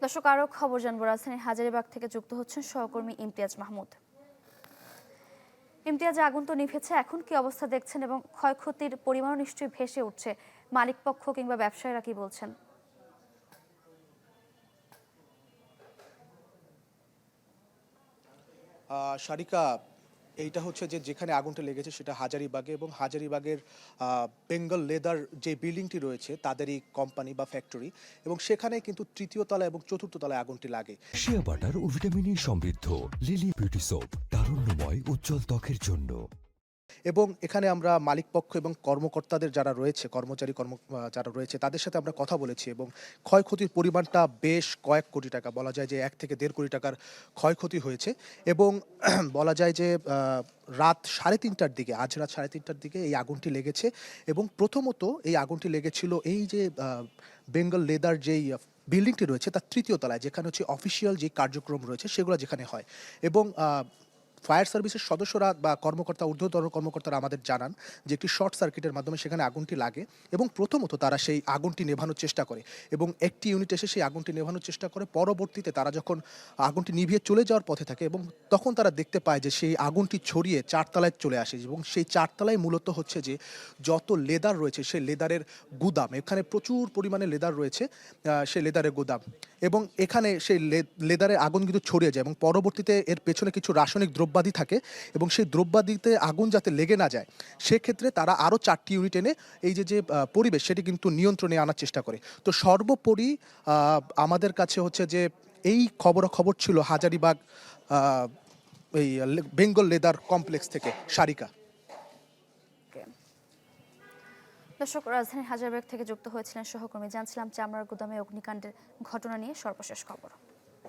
দর্শক, আরও খবর জানবো। রাজধানীর হাজারীবাগ থেকে যুক্ত হচ্ছেন সহকর্মী ইমতিয়াজ মাহমুদ। ইমতিয়াজ, আগুন তো নিভেছে, এখন কি অবস্থা দেখছেন এবং ক্ষয়ক্ষতির পরিমাণ নিশ্চয়ই ভেসে উঠছে, মালিকপক্ষ কিংবা ব্যবসায়ীরা কি বলছেন? সারিকা, এইটা হচ্ছে যেখানে আগুনটা লেগেছে সেটা হাজারীবাগে, এবং হাজারীবাগের বেঙ্গল লেদার যে বিল্ডিংটি রয়েছে তাদেরই কোম্পানি বা ফ্যাক্টরি, এবং সেখানে কিন্তু তৃতীয় তলা এবং চতুর্থ তলায় আগুনটি লাগে। শিয়া বাটার ও ভিটামিন সমৃদ্ধ লিলি বিউটি সোপ, তারুণ্যময় উজ্জ্বল ত্বকের জন্য। এবং এখানে আমরা মালিকপক্ষ এবং কর্মকর্তাদের যারা রয়েছে, যারা রয়েছে তাদের সাথে আমরা কথা বলেছি, এবং ক্ষয়ক্ষতির পরিমাণটা বেশ কয়েক কোটি টাকা, বলা যায় যে 1 থেকে 1.5 কোটি টাকার ক্ষয়ক্ষতি হয়েছে। এবং বলা যায় যে রাত 3:30টার দিকে, আজ রাত 3:30টার দিকে এই আগুনটি লেগেছে। এবং প্রথমত এই আগুনটি লেগেছিল এই যে বেঙ্গল লেদার যেই বিল্ডিংটি রয়েছে তার তৃতীয় তলায়, যেখানে হচ্ছে অফিসিয়াল যে কার্যক্রম রয়েছে সেগুলো যেখানে হয়। এবং ফায়ার সার্ভিসের সদস্যরা বা ঊর্ধ্বতন কর্মকর্তারা আমাদের জানান যে একটি শর্ট সার্কিটের মাধ্যমে সেখানে আগুনটি লাগে, এবং প্রথমত তারা সেই আগুনটি নেভানোর চেষ্টা করে, এবং একটি ইউনিট এসে সেই আগুনটি নেভানোর চেষ্টা করে। পরবর্তীতে তারা যখন আগুনটি নিভিয়ে চলে যাওয়ার পথে থাকে, এবং তখন তারা দেখতে পায় যে সেই আগুনটি ছড়িয়ে 4 তলায় চলে আসে, এবং সেই 4 তলায় মূলত হচ্ছে যে যত লেদার রয়েছে সেই লেদারের গুদাম, এখানে প্রচুর পরিমাণে লেদার রয়েছে, সেই লেদারের গুদাম। এবং এখানে সেই লেদারের আগুন কিন্তু ছড়িয়ে যায়, এবং পরবর্তীতে এর পেছনে কিছু রাসায়নিক দ্রব্যাদি থাকে, এবং সেই দ্রব্যাদিতে আগুন যাতে লেগে না যায় সেক্ষেত্রে তারা আরও 4টি ইউনিট এনে এই যে পরিবেশ সেটি কিন্তু নিয়ন্ত্রণে আনার চেষ্টা করে। তো সর্বোপরি আমাদের কাছে হচ্ছে যে এই খবরাখবর ছিল হাজারীবাগ এই বেঙ্গল লেদার কমপ্লেক্স থেকে। সারিকা। দর্শক, রাজধানীর হাজারীবাগ থেকে যুক্ত হয়েছিলেন সহকর্মী। জানছিলাম চামড়ার গুদামে অগ্নিকাণ্ডের ঘটনা নিয়ে সর্বশেষ খবর।